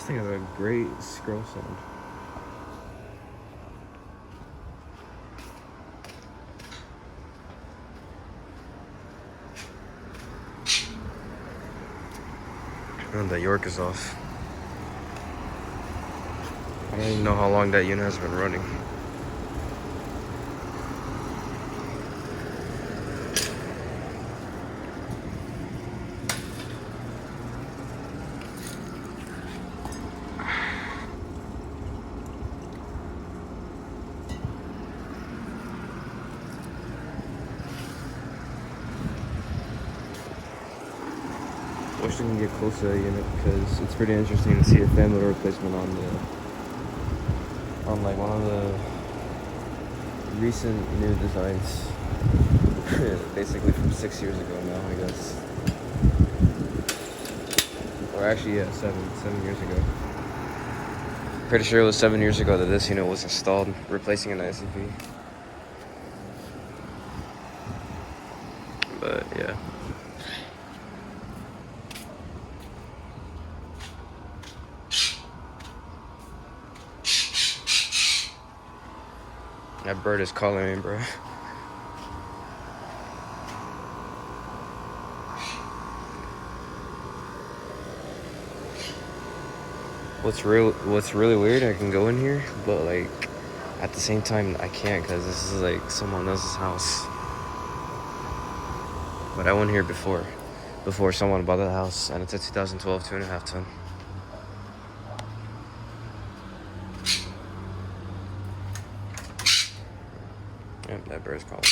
This thing has a great scroll sound. And the York is off. I don't even know how long that unit has been running. Wish I can get close to that unit because it's pretty interesting to see a fan motor replacement on like one of the recent new designs. Basically from 6 years ago now, I guess. Or actually, yeah, seven years ago. Pretty sure it was 7 years ago that this unit was installed, replacing an ICP. But yeah. That bird is calling me, bro. What's really weird, I can go in here, but like at the same time I can't because this is like someone else's house. But I went here before someone bought the house, and it's a 2012 2.5 ton. Yep, that bird's calling.